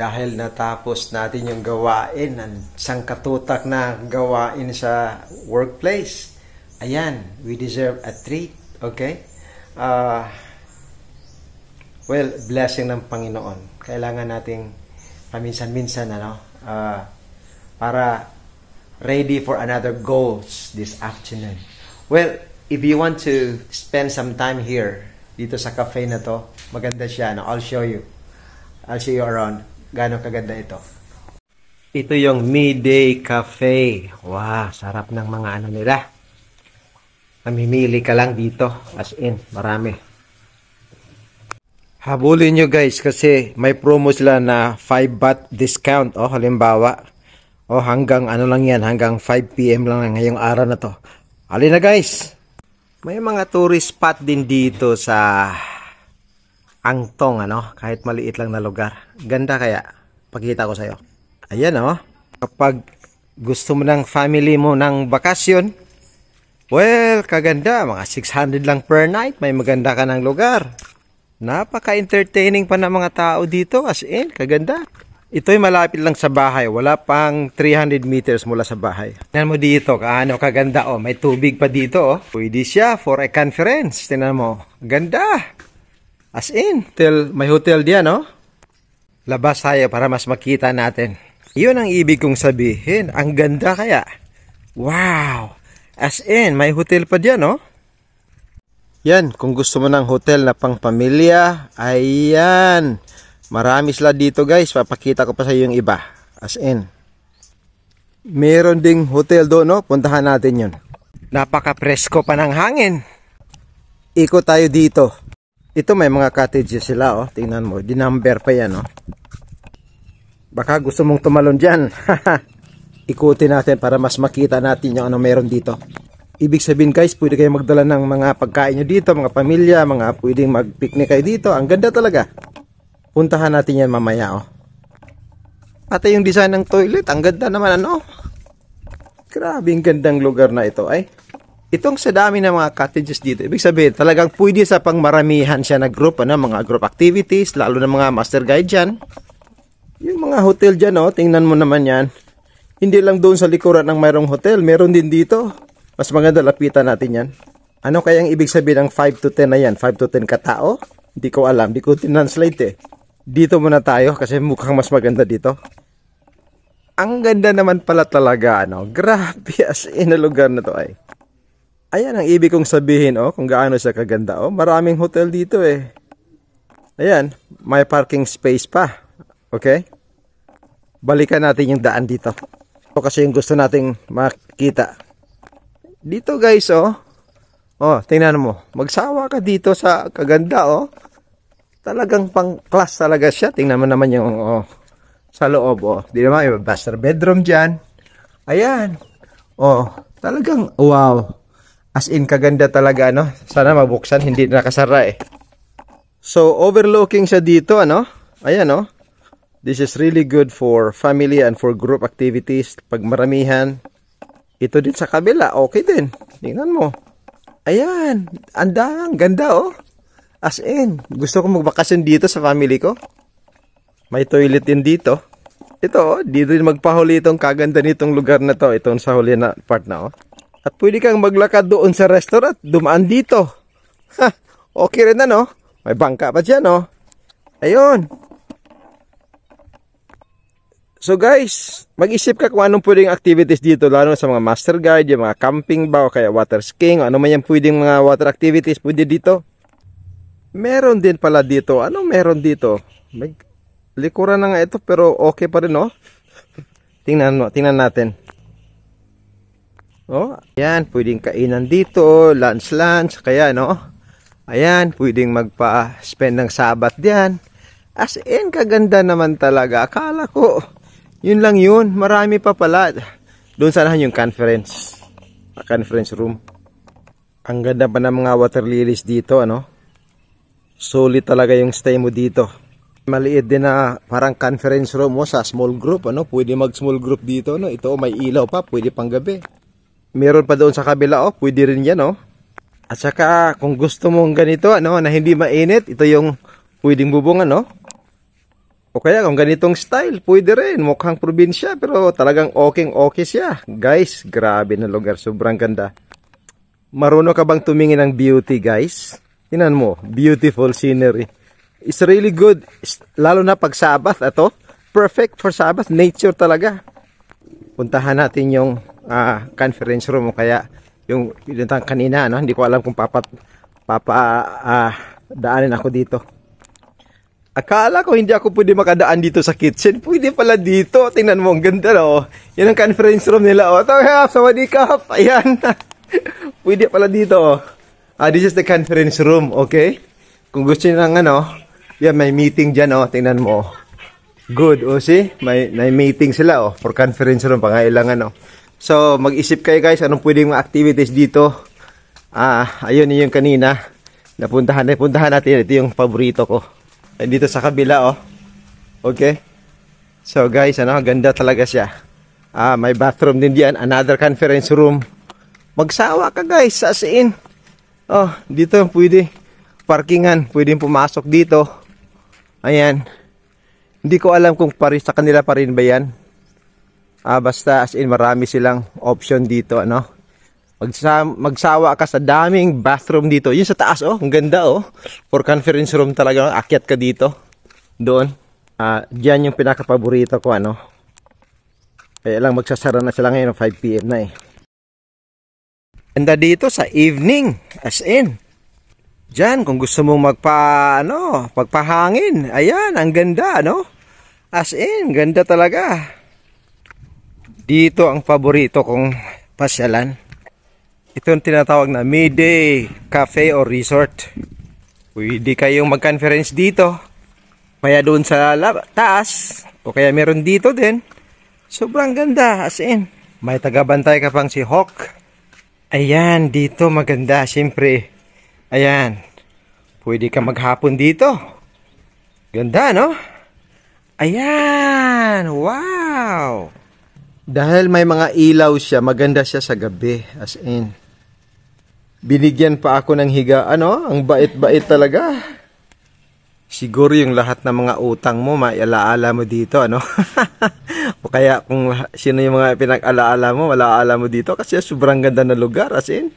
dahil natapos natin yung gawain, isang katutak na gawain sa workplace. Ayan, we deserve a treat, okay? Well, blessing ng Panginoon. Kailangan nating paminsan-minsan, para ready for another goals this afternoon. Well, if you want to spend some time here, dito sa cafe na to, maganda siya, no? I'll show you around. Gaano kaganda ito. Ito yung Midday Cafe. Wow, sarap ng mga ano nila. Mamimili ka lang dito. As in, marami. Habulin nyo guys kasi may promo sila na 5 baht discount. Halimbawa. Hanggang ano lang yan. Hanggang 5 PM lang ngayong araw na to. Halina na guys. May mga tourist spot din dito sa Angtong, kahit maliit lang na lugar. Ganda kaya. Pakita ko sa'yo. Ayan, kapag gusto mo ng family mo ng bakasyon, well, kaganda. Mga 600 lang per night. May maganda ka ng lugar. Napaka-entertaining pa ng mga tao dito. As in, kaganda. Ito'y malapit lang sa bahay. Wala pang 300 meters mula sa bahay. Tingnan mo dito, kaano kaganda. May tubig pa dito. Pwede siya for a conference. Tingnan mo. Ganda. As in, may hotel diyan, Labas tayo para mas makita natin. Iyon ang ibig kong sabihin. Ang ganda kaya. Wow. As in, may hotel pa diyan, Yan, kung gusto mo ng hotel na pang pamilya, ayan. Marami sila dito guys. Papakita ko pa sa iyo yung iba. As in. Meron ding hotel doon, Puntahan natin yun. Napaka-presko pa ng hangin. Ikot tayo dito. Ito may mga cottages sila, Tingnan mo. Dinumber pa yan, Baka gusto mong tumalon dyan. Ikutin natin para mas makita natin yung ano meron dito. Ibig sabihin guys, pwede kayo magdala ng mga pagkain nyo dito, mga pamilya, mga pwedeng mag-picnic kayo dito. Ang ganda talaga. Puntahan natin yan mamaya, Pati yung design ng toilet, ang ganda naman, Grabe, ang gandang lugar na ito, Itong sa dami ng mga cottages dito, ibig sabihin, talagang pwede sa pangmaramihan siya na group, mga group activities, lalo na mga master guide dyan. Yung mga hotel dyan, tingnan mo naman yan. Hindi lang doon sa likuran ng mayroong hotel, meron din dito. Mas maganda, lapitan natin yan. Ano kayang ibig sabihin ng 5 to 10 na yan? 5 to 10 katao? Hindi ko alam, hindi ko tinanslate Dito muna tayo kasi mukhang mas maganda dito. Ang ganda naman pala talaga, Grabe, as in na lugar na to Ayan ang ibig kong sabihin, kung gaano siya kaganda, Maraming hotel dito, Ayan, may parking space pa. Okay? Balikan natin yung daan dito. Ito kasi yung gusto nating makita. Dito guys, tingnan mo. Magsawa ka dito sa kaganda, Talagang pang class talaga siya. Tingnan mo naman yung, sa loob, Di naman, yung master bedroom dyan. Ayan. Talagang, wow. As in, kaganda talaga, Sana mabuksan, hindi nakasara, So, overlooking siya dito, Ayan, This is really good for family and for group activities. Pag maramihan. Ito din sa kabila, okay din. Tingnan mo. Ayan, ang ganda, As in, gusto ko magbakasyon dito sa family ko. May toilet din dito. Ito, dito din magpahuli itong kaganda nitong lugar na to. Itong sa huli na part na, At pwede kang maglakad doon sa restaurant. Dumaan dito. Okay rin na, May bangka pa dyan, Ayun. So guys, mag-isip ka kung anong pwedeng activities dito. Lalo sa mga master guide, yung mga camping ba, o kaya water skiing. Ano man yung pwedeng mga water activities pwede dito. Meron din pala dito. Ano meron dito? May likuran na nga ito pero okay pa rin, Tingnan natin. Ayan, pwedeng kainan dito, lunch, kaya ayan, pwedeng magpa-spend ng sabat diyan. As in, kaganda naman talaga. Akala ko, yun lang yun. Marami pa pala. Doon sanahan yung conference room. Ang ganda pa ng mga water lilies dito, Solid talaga yung stay mo dito. Maliit din na parang conference room mo sa small group, Pwede mag-small group dito, Ito, may ilaw pa, pwede pang gabi. Meron pa doon sa kabila, pwede rin yan, At saka, kung gusto mong ganito, na hindi mainit, ito yung pwedeng bubungan, O kaya kung ganitong style, pwede rin. Mukhang probinsya pero talagang okay siya. Guys, grabe na lugar. Sobrang ganda. Marunong ka bang tumingin ng beauty, guys? Tingnan mo, beautiful scenery. It's really good. Lalo na pag Sabbath, ito. Perfect for Sabbath. Nature talaga. Puntahan natin yung conference room o kaya yung pinuntahan kanina. No? Hindi ko alam kung daanin ako dito. Akala ko hindi ako pwede makadaan dito sa kitchen. Pwede pala dito. Tingnan mo, ang ganda no. Yan ang conference room nila. Oh, sawadikap. Ayan. Pwede pala dito. This is the conference room. Okay? Kung gusto niyo ng yan, may meeting dyan. Oh. Tingnan mo. Good. O see? May meeting sila for conference room. Pangailangan. So, mag-isip kayo guys. Anong pwedeng mga activities dito? Ayun yung kanina. Napuntahan natin. Ito yung paborito ko. Dito sa kabila, Okay? So, guys, ganda talaga siya. May bathroom din diyan. Another conference room. Magsawa ka, guys. As in. Dito pwede. Parkingan. Pwede pumasok dito. Ayan. Hindi ko alam kung sa kanila pa rin ba yan. Basta, as in, marami silang option dito, Magsawa ka sa daming bathroom dito. Yun sa taas, ang ganda, For conference room talaga, akyat ka dito. Doon. Diyan yung pinaka-paborito ko, Kaya lang magsasara na sila ngayon, 5 PM na Ganda dito sa evening. As in. Diyan, kung gusto mong pagpahangin. Ayan, ang ganda, As in, ganda talaga. Dito ang paborito kong pasyalan. Ito ang tinatawag na midday cafe or resort. Pwede kayong mag-conference dito. Kaya doon sa taas. O kaya meron dito din. Sobrang ganda. As in. May tagabantay ka pang si Hawk. Ayan. Dito maganda. Siyempre. Ayan. Pwede ka maghapon dito. Ganda, no? Ayan. Wow. Dahil may mga ilaw siya, maganda siya sa gabi. As in. Binigyan pa ako ng higaan, Ang bait-bait talaga. Siguro yung lahat ng mga utang mo, maialaala mo dito, O kaya kung sino yung mga pinag-alaala mo, malaala mo dito. Kasi sobrang ganda na lugar, as in.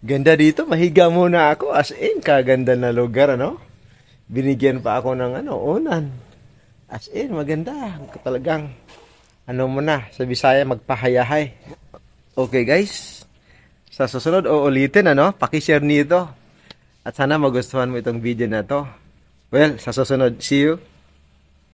Ganda dito, mahiga muna ako. As in, kaganda na lugar, Binigyan pa ako ng unan. As in, maganda. Talagang, sa Bisaya, magpahayahay. Okay, guys. Sa susunod, uulitin, Pakishare nito. At sana magustuhan mo itong video na to. Well, sa susunod, see you.